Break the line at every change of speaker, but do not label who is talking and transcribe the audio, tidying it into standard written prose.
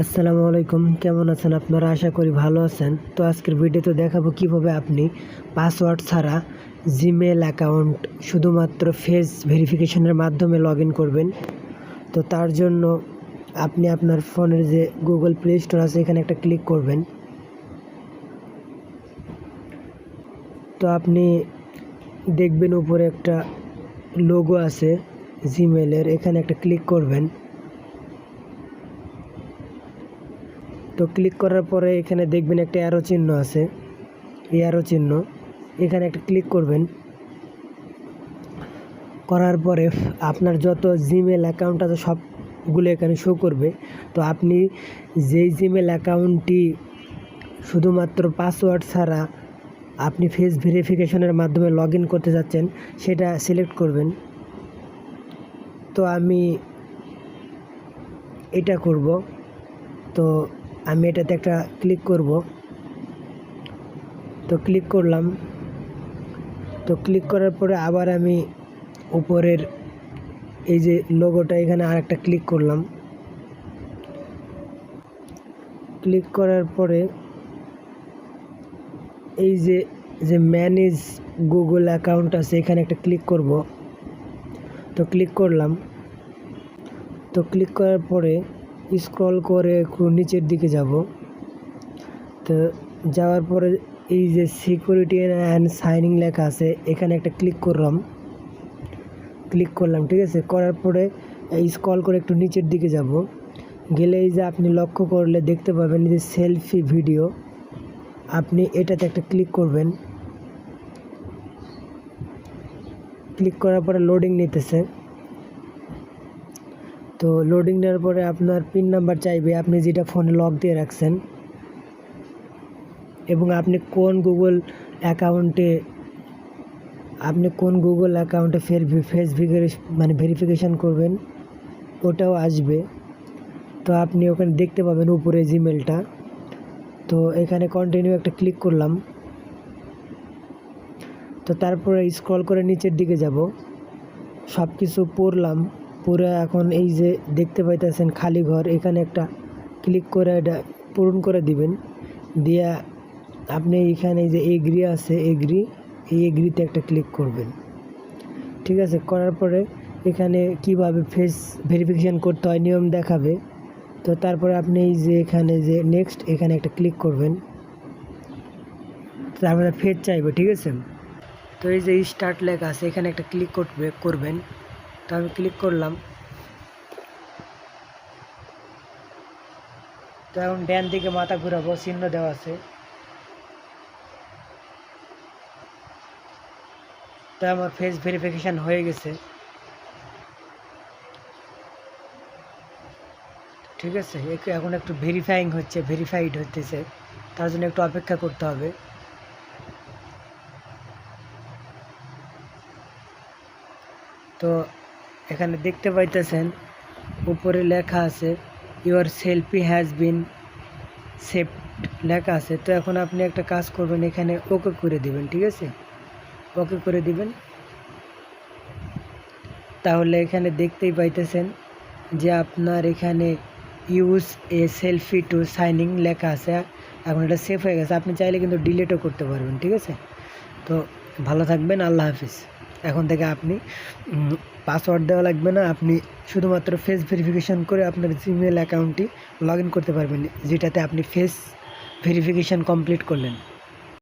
আসসালামু আলাইকুম, কেমন আছেন আপনারা? আশা করি ভালো আছেন। তো আজকের ভিডিওতে দেখাবো কিভাবে আপনি পাসওয়ার্ড ছাড়া জিমেল অ্যাকাউন্ট শুধুমাত্র ফেস ভেরিফিকেশনের মাধ্যমে লগ ইন করবেন। তো তার জন্য আপনি আপনার ফোনের যে গুগল প্লে স্টোর আছে এখানে একটা ক্লিক করবেন। তো আপনি দেখবেন উপরে একটা লোগো আছে জিমেলের, এখানে একটা ক্লিক করবেন। তো ক্লিক করার পরে এখানে দেখবেন একটা অ্যারো চিহ্ন আছে, এই অ্যারো চিহ্ন এখানে একটা ক্লিক করবেন। করার পরে আপনার যত জিমেল অ্যাকাউন্ট আছে সবগুলো এখানে শো করবে। তো আপনি যেই জিমেল অ্যাকাউন্টটি শুধুমাত্র পাসওয়ার্ড ছাড়া আপনি ফেস ভেরিফিকেশনের মাধ্যমে লগ ইন করতে যাচ্ছেন সেটা সিলেক্ট করবেন। তো আমি এটা করব। তো আমি এটাতে একটা ক্লিক করব। তো ক্লিক করলাম। তো ক্লিক করার পরে আবার আমি উপরের এই যে লোগোটা এখানে আরেকটা ক্লিক করলাম। ক্লিক করার পরে এই যে যে ম্যানেজ গুগল অ্যাকাউন্ট আছে এখানে একটা ক্লিক করব। তো ক্লিক করলাম। তো ক্লিক করার পরে স্ক্রল করে একটু নিচের দিকে যাব। তো যাওয়ার পরে এই যে সিকিউরিটি অ্যান্ড সাইনিং লেখা আছে এখানে একটা ক্লিক করলাম। ঠিক আছে। করার পরে স্ক্রল করে একটু নিচের দিকে যাব। গেলে এই যে আপনি লক্ষ্য করলে দেখতে পাবেন যে সেলফি ভিডিও, আপনি এটাতে একটা ক্লিক করবেন। ক্লিক করার পরে লোডিং নিতেছে। তো লোডিং নেওয়ার পরে আপনার পিন নাম্বার চাইবে, আপনি যেটা ফোনে লক দিয়ে রাখছেন, এবং আপনি কোন গুগল অ্যাকাউন্টে ফেস ভেরিফিকেশান করবেন ওটাও আসবে। তো আপনি ওখানে দেখতে পাবেন উপরে জিমেলটা। তো এখানে কন্টিনিউ একটা ক্লিক করলাম। তো তারপরে স্ক্রল করে নিচের দিকে যাব। সব কিছু পড়লাম, পুরো এখন এই যে দেখতে পাইতেছেন খালি ঘর, এখানে একটা ক্লিক করে এটা পূরণ করে দিবেন। দিয়া আপনি এখানে যে এগ্রি আছে, এগ্রিতে একটা ক্লিক করবেন। ঠিক আছে। করার পরে এখানে কিভাবে ফেস ভেরিফিকেশান করতে হয় নিয়ম দেখাবে। তো তারপরে আপনি এই যে এখানে যে নেক্সট এখানে একটা ক্লিক করবেন। তারপরে ফেস চাইবে। ঠিক আছে। তো এই যে স্টার্ট লেখা আছে এখানে একটা ক্লিক করবেন। তো আমি ক্লিক করলাম। তো এখন ডান দিকে মাথা ঘুরাবো, চিহ্ন দেওয়া আছে। তো আমার ফেস ভেরিফিকেশান হয়ে গেছে। ঠিক আছে। এখন একটু ভেরিফাইড হতেছে, তার জন্য একটু অপেক্ষা করতে হবে। তো এখানে দেখতে পাইতেছেন উপরে লেখা আছে your selfie has been saved লেখা আছে। তো এখন আপনি একটা কাজ করবেন, এখানে ওকে করে দিবেন। ঠিক আছে। ওকে করে দিবেন। তাহলে এখানে দেখতেই পাইতেছেন যে আপনার এখানে use a selfie to signing লেখা আছে। এখন এটা সেভ হয়ে গেছে, আপনি চাইলে কিন্তু ডিলিটও করতে পারবেন। ঠিক আছে। তো ভালো থাকবেন, আল্লাহ হাফিজ। এখন থেকে আপনি পাসওয়ার্ড দেওয়া লাগবে না, আপনি শুধুমাত্র ফেস ভেরিফিকেশান করে আপনার জিমেল অ্যাকাউন্টটি লগ ইন করতে পারবেন, যেটাতে আপনি ফেস ভেরিফিকেশান কমপ্লিট করলেন।